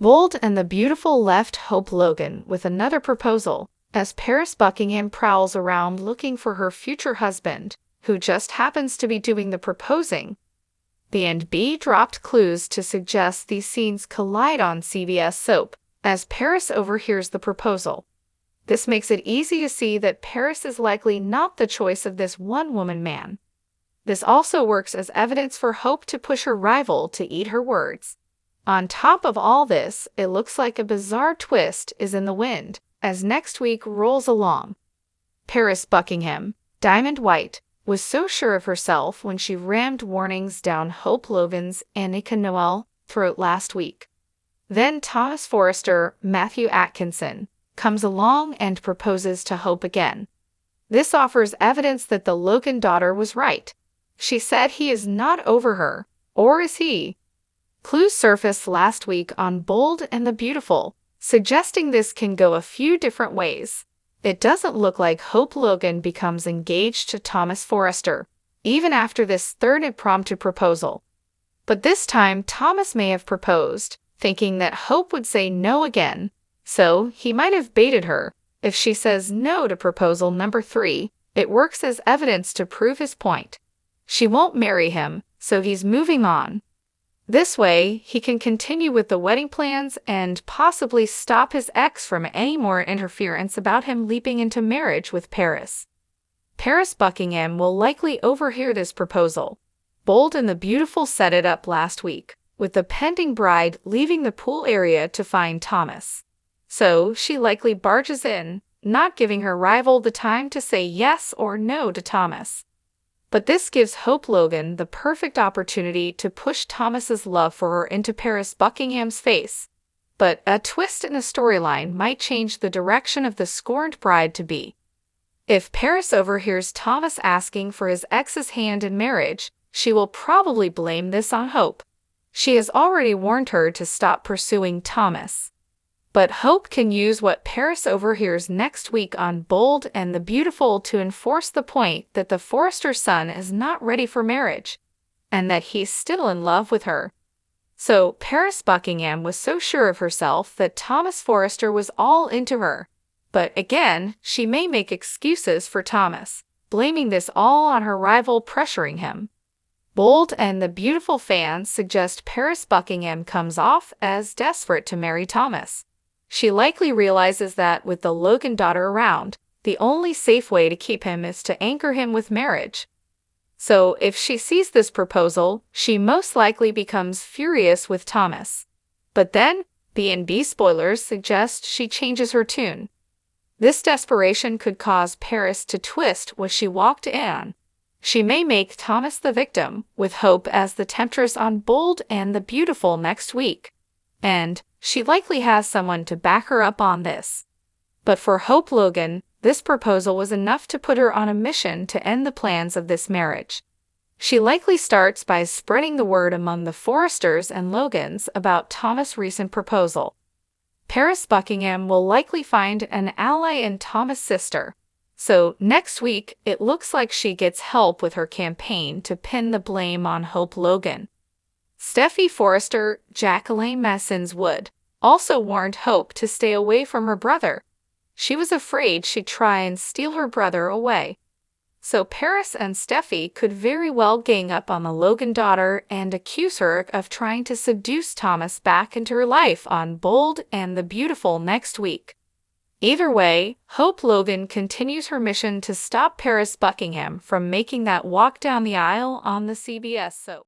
Bold and the Beautiful left Hope Logan with another proposal, as Paris Buckingham prowls around looking for her future husband, who just happens to be doing the proposing. B&B dropped clues to suggest these scenes collide on CBS soap, as Paris overhears the proposal. This makes it easy to see that Paris is likely not the choice of this one-woman man. This also works as evidence for Hope to push her rival to eat her words. On top of all this, it looks like a bizarre twist is in the wind as next week rolls along. Paris Buckingham, Diamond White, was so sure of herself when she rammed warnings down Hope Logan's Annika Noel throat last week. Then Thomas Forrester, Matthew Atkinson, comes along and proposes to Hope again. This offers evidence that the Logan daughter was right. She said he is not over her, or is he? Clues surfaced last week on Bold and the Beautiful, suggesting this can go a few different ways. It doesn't look like Hope Logan becomes engaged to Thomas Forrester, even after this third impromptu proposal. But this time Thomas may have proposed, thinking that Hope would say no again, so he might have baited her. If she says no to proposal number 3, it works as evidence to prove his point. She won't marry him, so he's moving on. This way, he can continue with the wedding plans and possibly stop his ex from any more interference about him leaping into marriage with Paris. Paris Buckingham will likely overhear this proposal. Bold and the Beautiful set it up last week, with the pending bride leaving the pool area to find Thomas. So she likely barges in, not giving her rival the time to say yes or no to Thomas. But this gives Hope Logan the perfect opportunity to push Thomas's love for her into Paris Buckingham's face. But a twist in a storyline might change the direction of the scorned bride-to-be. If Paris overhears Thomas asking for his ex's hand in marriage, she will probably blame this on Hope. She has already warned her to stop pursuing Thomas. But Hope can use what Paris overhears next week on Bold and the Beautiful to enforce the point that the Forrester son is not ready for marriage, and that he's still in love with her. So Paris Buckingham was so sure of herself that Thomas Forrester was all into her. But again, she may make excuses for Thomas, blaming this all on her rival pressuring him. Bold and the Beautiful fans suggest Paris Buckingham comes off as desperate to marry Thomas. She likely realizes that with the Logan daughter around, the only safe way to keep him is to anchor him with marriage. So if she sees this proposal, she most likely becomes furious with Thomas. But then, B&B spoilers suggest she changes her tune. This desperation could cause Paris to twist what she walked in. She may make Thomas the victim, with Hope as the temptress on Bold and the Beautiful next week. And she likely has someone to back her up on this. But for Hope Logan, this proposal was enough to put her on a mission to end the plans of this marriage. She likely starts by spreading the word among the Forresters and Logans about Thomas' recent proposal. Paris Buckingham will likely find an ally in Thomas' sister. So next week, it looks like she gets help with her campaign to pin the blame on Hope Logan. Steffi Forrester, Jacqueline Massins Wood, also warned Hope to stay away from her brother. She was afraid she'd try and steal her brother away. So Paris and Steffi could very well gang up on the Logan daughter and accuse her of trying to seduce Thomas back into her life on Bold and the Beautiful next week. Either way, Hope Logan continues her mission to stop Paris Buckingham from making that walk down the aisle on the CBS soap.